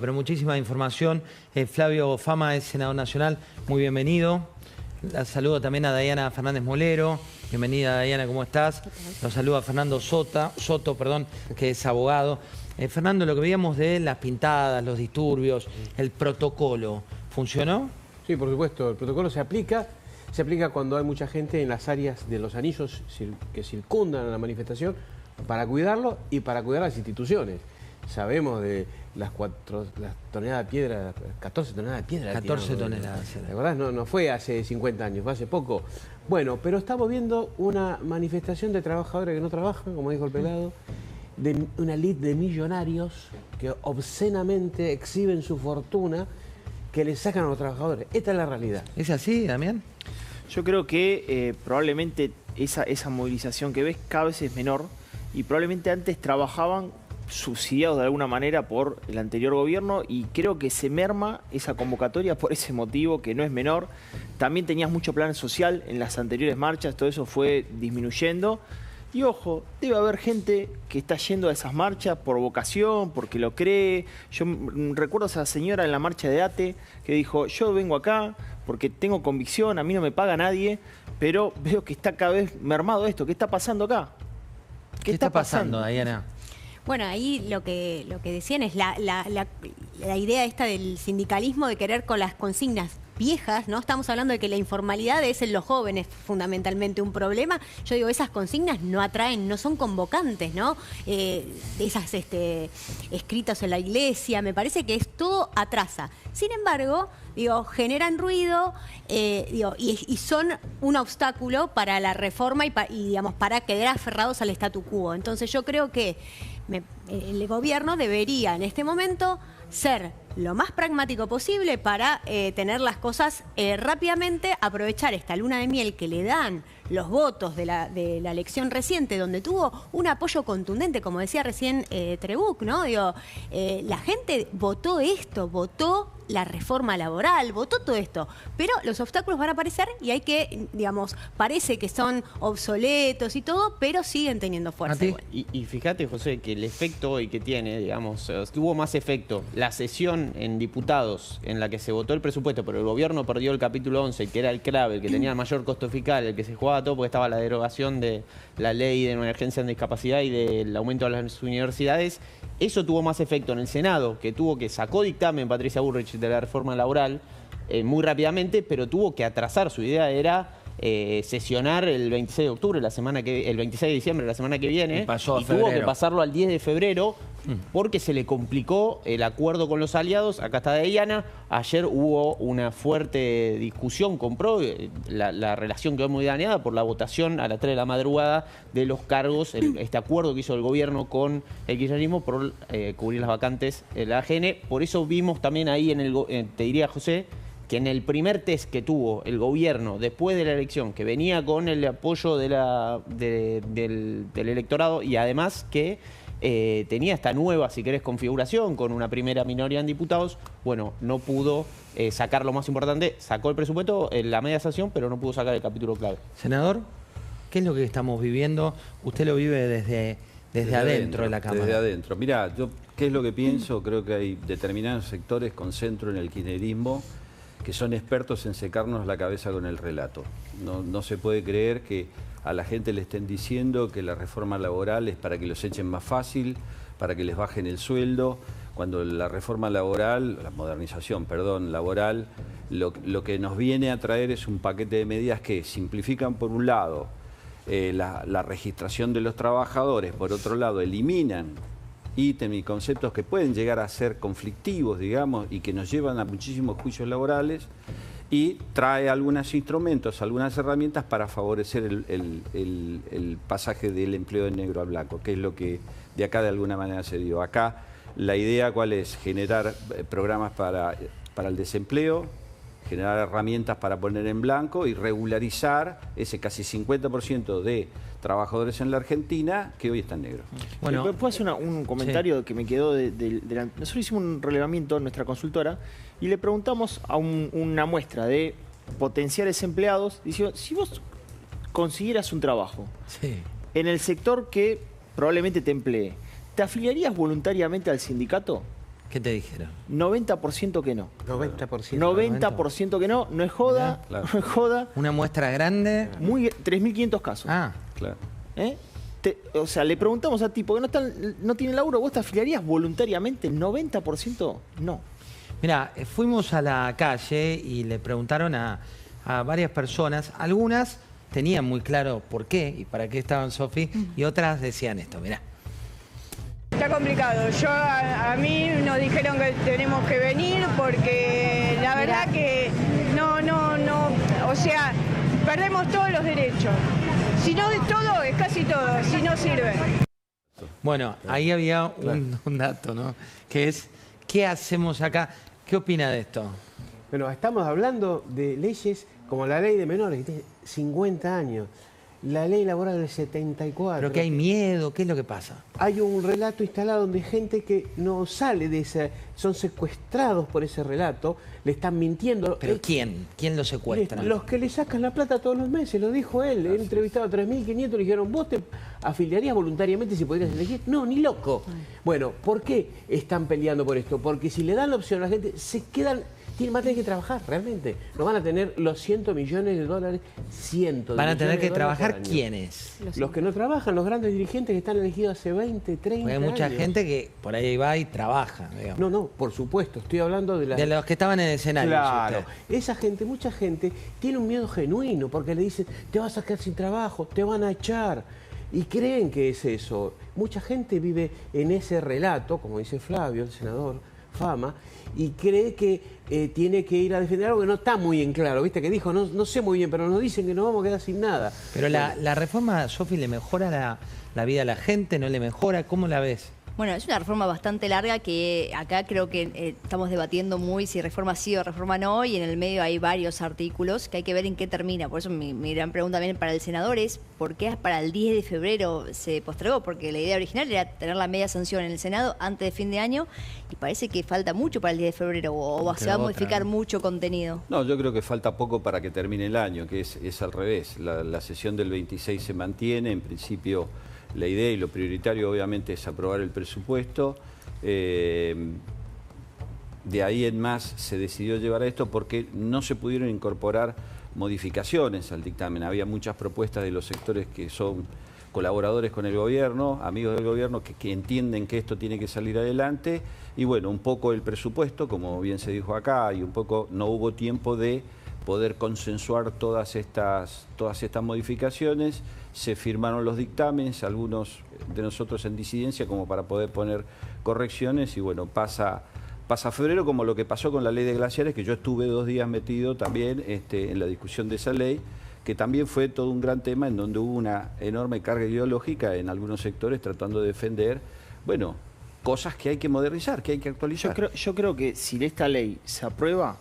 Pero muchísima información. Flavio Fama es senador nacional, muy bienvenido. La saludo también a Dayana Fernández Molero. Bienvenida, Dayana, ¿cómo estás? Los saludo a Fernando Soto, que es abogado. Fernando, lo que veíamos de las pintadas, los disturbios, el protocolo, ¿funcionó? Sí, por supuesto, el protocolo se aplica cuando hay mucha gente en las áreas de los anillos que circundan a la manifestación para cuidarlo y para cuidar las instituciones. Sabemos de las toneladas de piedra, 14 toneladas de piedra. 14 toneladas. ¿Te acordás? No fue hace 50 años, fue hace poco. Bueno, pero estamos viendo una manifestación de trabajadores que no trabajan, como dijo el pelado, de una elite de millonarios que obscenamente exhiben su fortuna, que le sacan a los trabajadores. Esta es la realidad. ¿Es así, Damián? Yo creo que probablemente esa movilización que ves cada vez es menor y probablemente antes trabajaban subsidiados de alguna manera por el anterior gobierno y creo que se merma esa convocatoria por ese motivo que no es menor. También tenías mucho plan social en las anteriores marchas, todo eso fue disminuyendo. Y ojo, debe haber gente que está yendo a esas marchas por vocación, porque lo cree. Yo recuerdo a esa señora en la marcha de ATE que dijo, yo vengo acá porque tengo convicción, a mí no me paga nadie, pero veo que está cada vez mermado esto. ¿Qué está pasando acá? ¿Qué está pasando, Dayana? Bueno, ahí lo que decían es la idea esta del sindicalismo de querer con las consignas viejas, ¿no? Estamos hablando de que la informalidad es en los jóvenes fundamentalmente un problema. Yo digo, esas consignas no atraen, no son convocantes, ¿no? Esas escritos en la iglesia, me parece que todo atrasa. Sin embargo, digo, generan ruido y son un obstáculo para la reforma y digamos, para quedar aferrados al statu quo. Entonces yo creo que el gobierno debería en este momento ser lo más pragmático posible para tener las cosas rápidamente, aprovechar esta luna de miel que le dan los votos de la elección reciente, donde tuvo un apoyo contundente, como decía recién Trebuch, ¿no? Digo, la gente votó esto, votó la reforma laboral, votó todo esto, pero los obstáculos van a aparecer y hay que, digamos, parece que son obsoletos y todo, pero siguen teniendo fuerza. Y fíjate, José, que el efecto hoy que tiene, digamos, tuvo más efecto la sesión en diputados en la que se votó el presupuesto, pero el gobierno perdió el capítulo 11, que era el clave, el que tenía el mayor costo fiscal, el que se jugaba todo porque estaba la derogación de la ley de emergencia en discapacidad y del aumento de las universidades. Eso tuvo más efecto en el Senado, que sacó dictamen Patricia Bullrich de la reforma laboral muy rápidamente, pero tuvo que atrasar. Su idea era sesionar el 26 de octubre, el 26 de diciembre, la semana que viene, y tuvo que pasarlo al 10 de febrero porque se le complicó el acuerdo con los aliados. Acá está Dayana. Ayer hubo una fuerte discusión con PRO, la relación quedó muy dañada por la votación a las 3 de la madrugada de los cargos, este acuerdo que hizo el gobierno con el kirchnerismo por cubrir las vacantes de la AGN. Por eso vimos también ahí, te diría, José, que en el primer test que tuvo el gobierno después de la elección, que venía con el apoyo del electorado y además que tenía esta nueva, si querés, configuración con una primera minoría en diputados, bueno, no pudo sacar lo más importante, sacó el presupuesto en la media sanción, pero no pudo sacar el capítulo clave. Senador, ¿qué es lo que estamos viviendo? Usted lo vive desde adentro de la Cámara. Desde adentro. Mirá, yo, ¿qué es lo que pienso? Creo que hay determinados sectores con centro en el kirchnerismo que son expertos en secarnos la cabeza con el relato. No se puede creer que a la gente le estén diciendo que la reforma laboral es para que los echen más fácil, para que les bajen el sueldo, cuando la reforma laboral, la modernización, perdón, laboral, lo que nos viene a traer es un paquete de medidas que simplifican por un lado la registración de los trabajadores, por otro lado eliminan ítems y conceptos que pueden llegar a ser conflictivos, digamos, y que nos llevan a muchísimos juicios laborales, y trae algunos instrumentos, algunas herramientas para favorecer el pasaje del empleo de negro a blanco, que es lo que de acá de alguna manera se dio. Acá la idea, ¿cuál es? Generar programas para el desempleo, generar herramientas para poner en blanco y regularizar ese casi 50% de trabajadores en la Argentina que hoy están negros. Bueno, ¿puedo hacer un comentario que me quedó nosotros hicimos un relevamiento en nuestra consultora y le preguntamos a una muestra de potenciales empleados, diciendo, si vos consiguieras un trabajo en el sector que probablemente te emplee, ¿te afiliarías voluntariamente al sindicato? ¿Qué te dijeron? 90% que no. 90%. 90% que no. No es joda, Mirá, claro. no es joda. Una muestra grande. 3.500 casos. Ah, Claro. ¿Eh? O sea, le preguntamos a ti, porque no tiene laburo, ¿vos te afiliarías voluntariamente? 90% no. mira, fuimos a la calle y le preguntaron a varias personas. Algunas tenían muy claro por qué y para qué estaban, Sofi, y otras decían esto, mirá. Está complicado. A mí nos dijeron que tenemos que venir porque la verdad que no, o sea, perdemos todos los derechos. Si no es todo, es casi todo, si no sirve. Bueno, ahí había un dato, ¿no? Que es, ¿qué hacemos acá? ¿Qué opina de esto? Bueno, estamos hablando de leyes como la ley de menores, que tiene 50 años, la ley laboral del 74. ¿Pero que hay miedo? ¿Qué es lo que pasa? Hay un relato instalado donde gente que no sale de ese, son secuestrados por ese relato, le están mintiendo. ¿Pero quién? ¿Quién lo secuestra? Los que le sacan la plata todos los meses, lo dijo él. Él entrevistado a 3.500, le dijeron, ¿vos te afiliarías voluntariamente si podrías elegir? No, ni loco. Bueno, ¿por qué están peleando por esto? Porque si le dan la opción a la gente, se quedan... Van a tener que trabajar, realmente. No van a tener los $100 millones, ¿Van a tener que trabajar cada año. quiénes? Los que no trabajan, los grandes dirigentes que están elegidos hace 20, 30 Porque hay mucha años. gente que por ahí va y trabaja, digamos. No, por supuesto, estoy hablando de De los que estaban en el escenario. Claro, dice usted. esa gente, mucha gente, tiene un miedo genuino porque le dicen, te vas a quedar sin trabajo, te van a echar. Y creen que es eso. Mucha gente vive en ese relato, como dice Flavio, el senador Fama, y cree que tiene que ir a defender algo que no está muy en claro. ¿Viste? Que dijo, no sé muy bien, pero nos dicen que nos vamos a quedar sin nada. Pero la reforma, Sofi, ¿le mejora la vida a la gente? ¿No le mejora? ¿Cómo la ves? Bueno, es una reforma bastante larga que acá creo que estamos debatiendo muy si reforma sí o reforma no, y en el medio hay varios artículos que hay que ver en qué termina. Por eso mi gran pregunta también para el senador es ¿por qué para el 10 de febrero se postergó? Porque la idea original era tener la media sanción en el Senado antes de fin de año y parece que falta mucho para el 10 de febrero o se va a modificar mucho contenido. No, yo creo que falta poco para que termine el año, que es al revés. La sesión del 26 se mantiene, en principio la idea y lo prioritario obviamente es aprobar el presupuesto. De ahí en más se decidió llevar a esto porque no se pudieron incorporar modificaciones al dictamen. Había muchas propuestas de los sectores que son colaboradores con el gobierno, amigos del gobierno, que entienden que esto tiene que salir adelante. Y bueno, un poco el presupuesto, como bien se dijo acá, y un poco no hubo tiempo de poder consensuar todas estas modificaciones. Se firmaron los dictámenes, algunos de nosotros en disidencia, como para poder poner correcciones, y bueno, pasa febrero, como lo que pasó con la ley de glaciares, que yo estuve 2 días metido también en la discusión de esa ley, que también fue todo un gran tema en donde hubo una enorme carga ideológica en algunos sectores tratando de defender, bueno, cosas que hay que modernizar, que hay que actualizar. Yo creo que si esta ley se aprueba,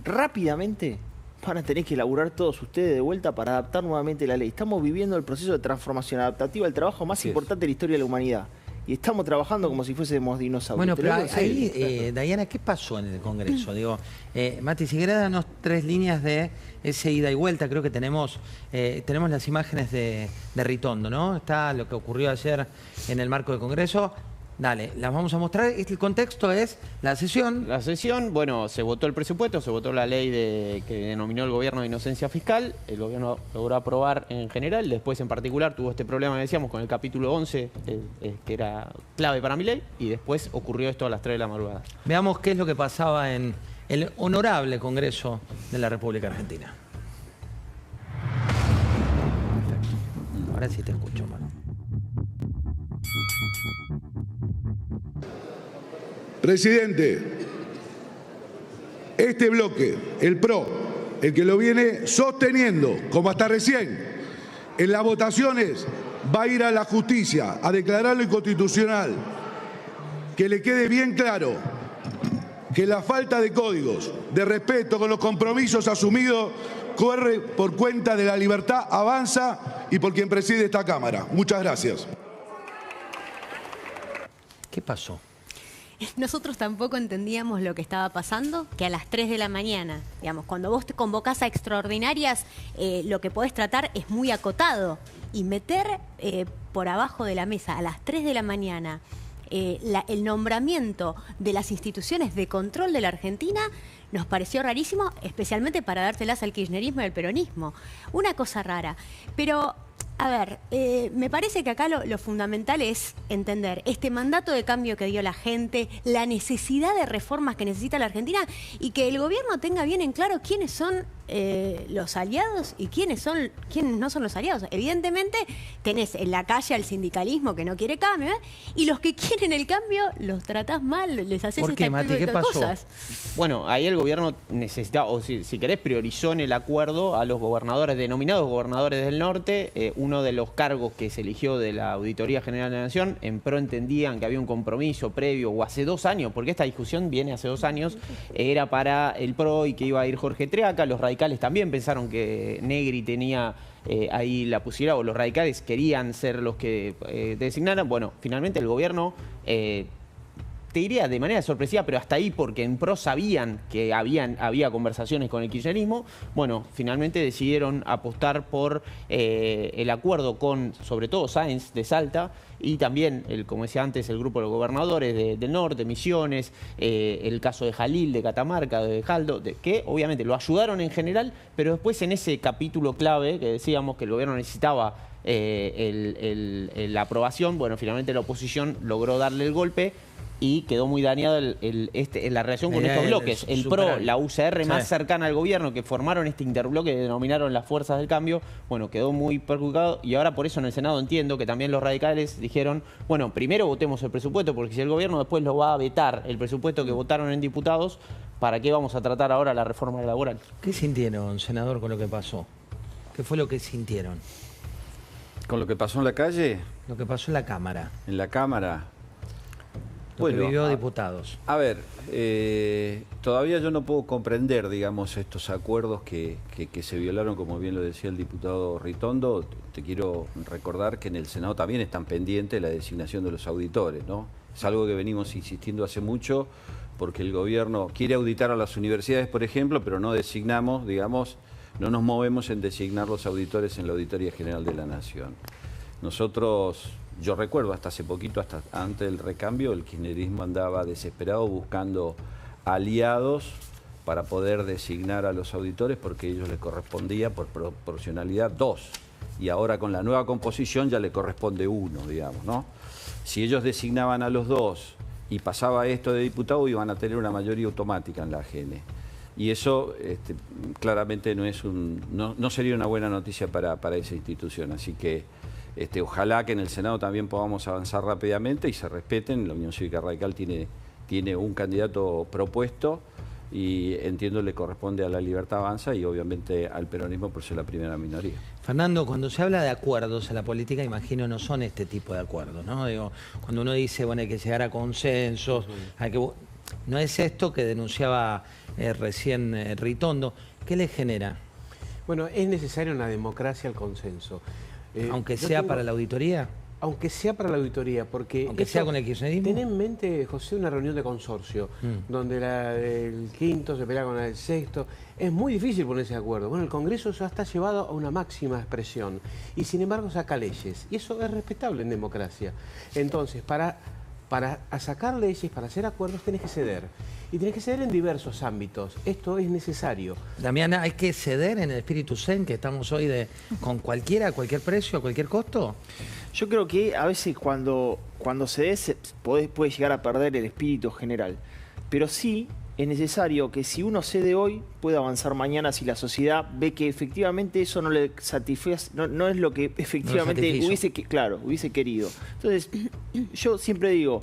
rápidamente van a tener que elaborar todos ustedes de vuelta para adaptar nuevamente la ley. Estamos viviendo el proceso de transformación adaptativa, el trabajo más importante de la historia de la humanidad. Y estamos trabajando como si fuésemos dinosaurios. Bueno, pero Tenemos ahí, Dayana, ¿qué pasó en el Congreso? Digo, Mati, si querés darnos 3 líneas de ese ida y vuelta. Creo que tenemos las imágenes de Ritondo, ¿no? Está lo que ocurrió ayer en el marco del Congreso. Dale, las vamos a mostrar. El contexto es la sesión. La sesión, bueno, se votó el presupuesto, se votó la ley que denominó el gobierno de inocencia fiscal. El gobierno logró aprobar en general, después en particular tuvo este problema que decíamos con el capítulo 11, que era clave para mi ley, y después ocurrió esto a las 3 de la madrugada. Veamos qué es lo que pasaba en el honorable Congreso de la República Argentina. Perfecto. Ahora sí te escucho, mano. Presidente, este bloque, el PRO, el que lo viene sosteniendo, como hasta recién, en las votaciones, va a ir a la justicia a declararlo inconstitucional. Que le quede bien claro que la falta de códigos, de respeto con los compromisos asumidos, corre por cuenta de la libertad Avanza y por quien preside esta Cámara. Muchas gracias. ¿Qué pasó? Nosotros tampoco entendíamos lo que estaba pasando, que a las 3 de la mañana, digamos, cuando vos te convocás a extraordinarias, lo que podés tratar es muy acotado y meter por abajo de la mesa a las 3 de la mañana el nombramiento de las instituciones de control de la Argentina nos pareció rarísimo, especialmente para dárselas al kirchnerismo y al peronismo. Una cosa rara. Pero, a ver, me parece que acá lo fundamental es entender este mandato de cambio que dio la gente, la necesidad de reformas que necesita la Argentina y que el gobierno tenga bien en claro quiénes son los aliados y quiénes no son los aliados. Evidentemente tenés en la calle al sindicalismo que no quiere cambio, y los que quieren el cambio los tratás mal, les haces ¿Por qué, Mati? ¿Qué pasó? Cosas. Bueno, ahí el gobierno necesitaba, o si querés, priorizó en el acuerdo a los gobernadores, denominados gobernadores del norte. Uno de los cargos que se eligió de la Auditoría General de la Nación, en pro entendían que había un compromiso previo, o hace 2 años, porque esta discusión viene hace 2 años, era para el PRO y que iba a ir Jorge Triaca. Los radicales también pensaron que Negri tenía ahí la posibilidad, o los radicales querían ser los que designaran. Bueno, finalmente el gobierno, te diría de manera sorpresiva, pero hasta ahí, porque en PRO sabían que había conversaciones con el kirchnerismo. Bueno, finalmente decidieron apostar por el acuerdo con, sobre todo, Sáenz de Salta, y también, como decía antes, el grupo de los gobernadores del norte, Misiones, el caso de Jalil, de Catamarca, de Jaldo, que obviamente lo ayudaron en general, pero después en ese capítulo clave que decíamos que el gobierno necesitaba la aprobación, bueno, finalmente la oposición logró darle el golpe y quedó muy dañada la relación con estos bloques. El PRO, la UCR más cercana al gobierno, que formaron este interbloque que denominaron las fuerzas del cambio, bueno, quedó muy perjudicado, y ahora por eso en el Senado entiendo que también los radicales dijeron, bueno, primero votemos el presupuesto, porque si el gobierno después lo va a vetar, el presupuesto que votaron en diputados, ¿para qué vamos a tratar ahora la reforma laboral? ¿Qué sintieron, senador, con lo que pasó? ¿Qué fue lo que sintieron? ¿Con lo que pasó en la calle? Lo que pasó en la Cámara. En la Cámara. Lo que vivió diputados. A ver, todavía yo no puedo comprender, digamos, estos acuerdos que se violaron, como bien lo decía el diputado Ritondo. Te quiero recordar que en el Senado también están pendientes la designación de los auditores, ¿no? Es algo que venimos insistiendo hace mucho, porque el gobierno quiere auditar a las universidades, por ejemplo, pero no designamos, digamos, no nos movemos en designar los auditores en la Auditoría General de la Nación. Nosotros, yo recuerdo hasta hace poquito, hasta antes del recambio, el kirchnerismo andaba desesperado buscando aliados para poder designar a los auditores, porque a ellos les correspondía por proporcionalidad 2. Y ahora con la nueva composición ya le corresponde 1, digamos, ¿no? Si ellos designaban a los 2 y pasaba esto de diputado, iban a tener una mayoría automática en la AGN. Y eso claramente no sería una buena noticia para esa institución. Así que ojalá que en el Senado también podamos avanzar rápidamente y se respeten. La Unión Cívica Radical tiene un candidato propuesto y entiendo le corresponde a La Libertad Avanza y obviamente al peronismo por ser la primera minoría. Fernando, cuando se habla de acuerdos en la política, imagino no son este tipo de acuerdos, ¿no? Digo, cuando uno dice, bueno, hay que llegar a consensos, hay que... No es esto que denunciaba recién Ritondo. ¿Qué le genera? Bueno, es necesario en la democracia el consenso. Aunque sea para la auditoría. Aunque sea para la auditoría, porque... Aunque sea con el kirchnerismo. Ten en mente, José, una reunión de consorcio, donde la del quinto se pelea con la del sexto. Es muy difícil ponerse de acuerdo. Bueno, el Congreso ya está llevado a una máxima expresión y sin embargo saca leyes. Y eso es respetable en democracia. Entonces, para sacar leyes, para hacer acuerdos, tenés que ceder. Y tenés que ceder en diversos ámbitos. Esto es necesario. Damiana, ¿hay que ceder en el espíritu zen que estamos hoy con cualquiera, a cualquier precio, a cualquier costo? Yo creo que a veces cuando se puede llegar a perder el espíritu general. Pero sí es necesario que si uno cede hoy, pueda avanzar mañana si la sociedad ve que efectivamente eso no le satisface, no es lo que efectivamente hubiese querido. Entonces, yo siempre digo,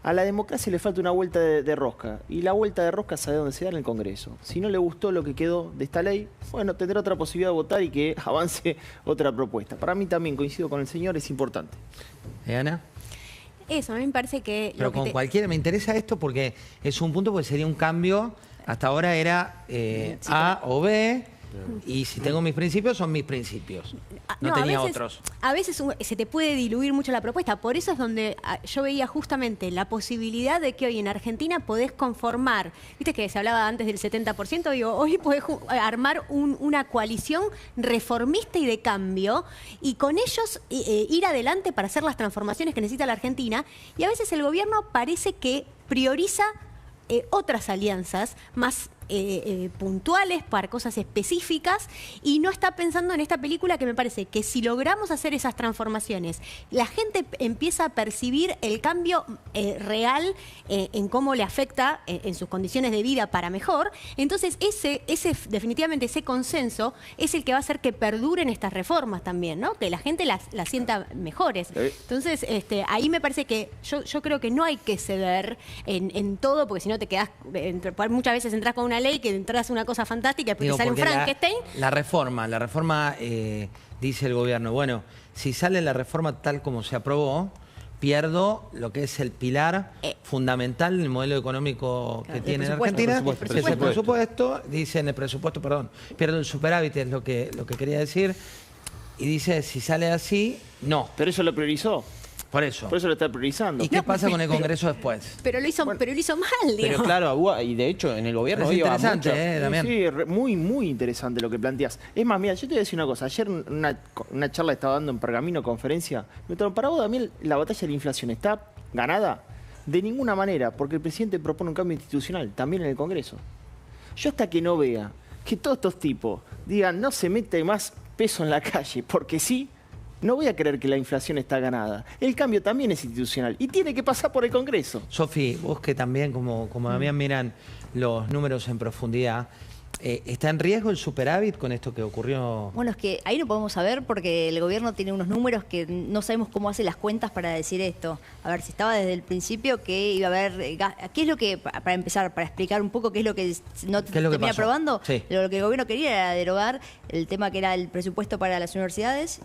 a la democracia le falta una vuelta de rosca. Y la vuelta de rosca sabe dónde se da en el Congreso. Si no le gustó lo que quedó de esta ley, bueno, tendrá otra posibilidad de votar y que avance otra propuesta. Para mí también, coincido con el señor, es importante. Ana. Eso, a mí me parece que... Pero con cualquiera, me interesa esto porque es un punto, porque sería un cambio. Hasta ahora era A o B, Y si tengo mis principios, son mis principios. No tenía otros. A veces se te puede diluir mucho la propuesta. Por eso es donde yo veía justamente la posibilidad de que hoy en Argentina podés conformar, viste que se hablaba antes del 70%, digo, hoy podés armar una coalición reformista y de cambio, y con ellos ir adelante para hacer las transformaciones que necesita la Argentina. Y a veces el gobierno parece que prioriza otras alianzas más puntuales para cosas específicas, y no está pensando en esta película, que me parece que si logramos hacer esas transformaciones, la gente empieza a percibir el cambio real en cómo le afecta en sus condiciones de vida para mejor. Entonces definitivamente ese consenso es el que va a hacer que perduren estas reformas también, ¿no? Que la gente las sienta mejores. Entonces ahí me parece que yo creo que no hay que ceder en todo, porque si no te quedás, muchas veces entras con una ley que entras una cosa fantástica y después te sale un Frankenstein. La reforma dice el gobierno, bueno, si sale la reforma tal como se aprobó, pierdo lo que es el pilar fundamental del modelo económico que tiene en Argentina, que es el presupuesto, dice en el presupuesto, perdón, pierdo el superávit, es lo que quería decir, y dice, si sale así, no. Pero eso lo priorizó. Por eso lo está priorizando. ¿Y qué pasa con el Congreso después? Pero lo hizo mal, digo. Pero claro, y de hecho en el gobierno es interesante, Damián. Sí, muy interesante lo que planteas. Es más, mira, yo te voy a decir una cosa. Ayer una charla que estaba dando en Pergamino, conferencia, me dijeron, para vos, Damián, ¿la batalla de la inflación está ganada? De ninguna manera, porque el presidente propone un cambio institucional, también en el Congreso. Yo hasta que no vea que todos estos tipos digan, no se mete más peso en la calle, porque sí, no voy a creer que la inflación está ganada. El cambio también es institucional y tiene que pasar por el Congreso. Sofi, vos que también, como Damián, miran los números en profundidad, ¿está en riesgo el superávit con esto que ocurrió? Bueno, es que ahí no podemos saber porque el gobierno tiene unos números que no sabemos cómo hace las cuentas para decir esto. A ver, si estaba desde el principio que iba a haber... ¿Qué es lo que, para empezar, para explicar un poco qué es lo que no termina aprobando? Sí. Lo que el gobierno quería era derogar el tema que era el presupuesto para las universidades.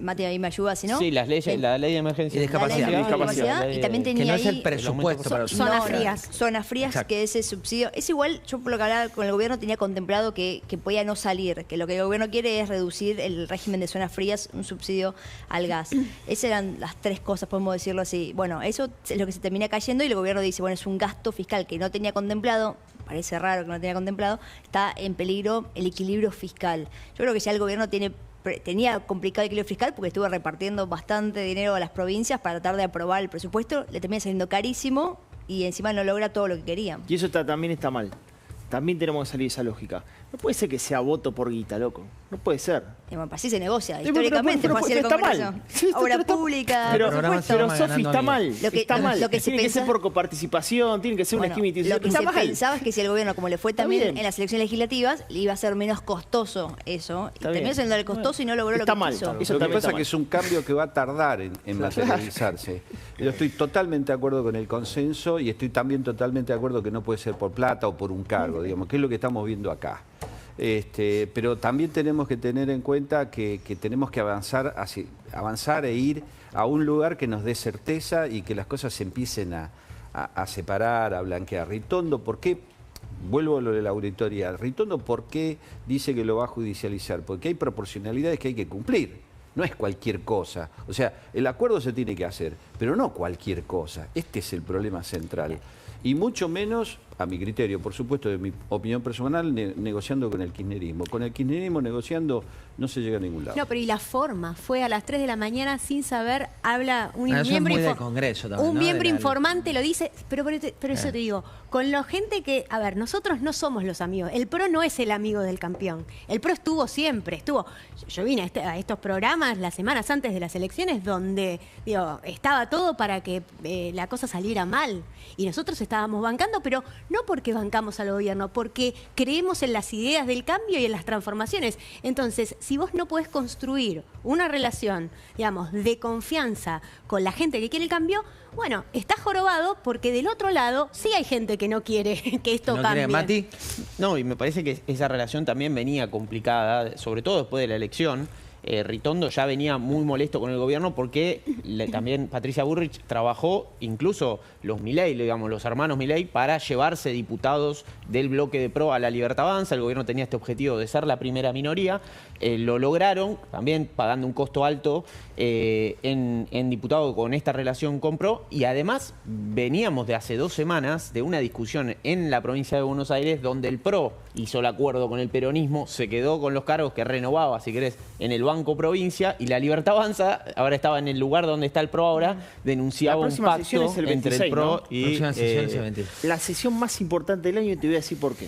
Mati, ahí me ayuda, si no. Sí, las leyes, la ley de emergencia y discapacidad. Y también tenía que no ahí es el presupuesto para los zonas frías. Zonas frías, exacto, que ese subsidio. Es igual, yo por lo que hablaba con el gobierno tenía contemplado que podía no salir, que lo que el gobierno quiere es reducir el régimen de zonas frías, un subsidio al gas. Esas eran las tres cosas, podemos decirlo así. Bueno, eso es lo que se termina cayendo y el gobierno dice, bueno, es un gasto fiscal que no tenía contemplado. Parece raro que no tenía contemplado. Está en peligro el equilibrio fiscal. Yo creo que ya el gobierno tenía complicado el equilibrio fiscal porque estuvo repartiendo bastante dinero a las provincias para tratar de aprobar el presupuesto, le termina saliendo carísimo y encima no logra todo lo que querían. Y eso también está mal. También tenemos que salir de esa lógica. No puede ser que sea voto por guita, loco. No puede ser. Bueno, así se negocia. Históricamente fue así el Congreso. Obra pública. Pero Sofi, está mal. Está mal. Tiene que ser por coparticipación, tiene que ser una esquema institucional. Lo que se pensaba es que si el gobierno, como le fue también en las elecciones legislativas, le iba a ser menos costoso eso. Y terminó siendo el costoso y no logró lo que quiso. Lo que pasa es que es un cambio que va a tardar en materializarse. Yo estoy totalmente de acuerdo con el consenso y estoy también totalmente de acuerdo que no puede ser por plata o por un cargo, digamos, que es lo que estamos viendo acá. Pero también tenemos que tener en cuenta que tenemos que avanzar e ir a un lugar que nos dé certeza y que las cosas se empiecen a separar, a blanquear. Ritondo, ¿por qué? Vuelvo a lo de la auditoría. Ritondo, ¿por qué dice que lo va a judicializar? Porque hay proporcionalidades que hay que cumplir. No es cualquier cosa. O sea, el acuerdo se tiene que hacer, pero no cualquier cosa. Este es el problema central. Y mucho menos, a mi criterio, por supuesto, de mi opinión personal, negociando con el kirchnerismo. Con el kirchnerismo negociando no se llega a ningún lado. No, pero y la forma, fue a las 3 de la mañana sin saber, habla un miembro, del Congreso también, un miembro informante, lo dice, pero eso te digo, con la gente que, a ver, nosotros no somos los amigos, el PRO no es el amigo del campeón, el PRO estuvo siempre, yo vine a estos programas las semanas antes de las elecciones donde, digo, estaba todo para que la cosa saliera mal, y nosotros estábamos bancando, pero no porque bancamos al gobierno, porque creemos en las ideas del cambio y en las transformaciones. Entonces, si vos no podés construir una relación, digamos, de confianza con la gente que quiere el cambio, bueno, estás jorobado porque del otro lado sí hay gente que no quiere que esto cambie. ¿Mati? No, y me parece que esa relación también venía complicada, sobre todo después de la elección, Ritondo ya venía muy molesto con el gobierno porque también Patricia Bullrich trabajó, incluso los Milei, digamos, los hermanos Milei, para llevarse diputados del bloque de PRO a la Libertad Avanza. El gobierno tenía este objetivo de ser la primera minoría. Lo lograron, también pagando un costo alto en diputado con esta relación con PRO. Y además veníamos de hace 2 semanas de una discusión en la provincia de Buenos Aires donde el PRO hizo el acuerdo con el peronismo, se quedó con los cargos que renovaba, si querés, en el Banco Provincia, y la Libertad Avanza, ahora estaba en el lugar donde está el PRO ahora, denunciaba un pacto es el 26, entre el PRO ¿no? y... La próxima sesión es el 26. La sesión más importante del año, y te voy a decir por qué.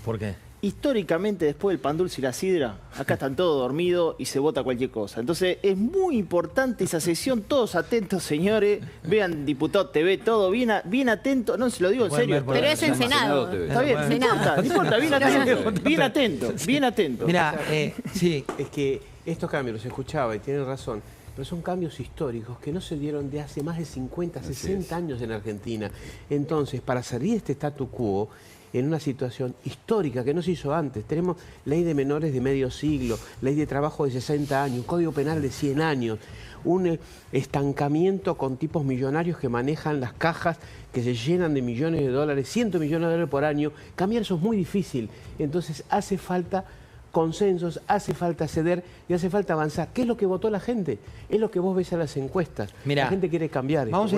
¿Por qué? Históricamente, después del pan dulce y la sidra, acá están todos dormidos y se vota cualquier cosa. Entonces, es muy importante esa sesión. Todos atentos, señores. Vean Diputado TV, todo bien atento. No, se lo digo en serio. Pero es en Senado. Está bien, no importa, bien atento. Bien atento. Mira, sí. Es que estos cambios, los escuchaba y tienen razón, pero son cambios históricos que no se dieron de hace más de 50, 60 años en Argentina. Entonces, para salir de este statu quo, en una situación histórica que no se hizo antes. Tenemos ley de menores de medio siglo, ley de trabajo de 60 años, un código penal de 100 años, un estancamiento con tipos millonarios que manejan las cajas que se llenan de millones de dólares, cientos de millones de dólares por año. Cambiar eso es muy difícil. Entonces hace falta consensos, hace falta ceder y hace falta avanzar. ¿Qué es lo que votó la gente? Es lo que vos ves en las encuestas. Mirá, la gente quiere cambiar. Vamos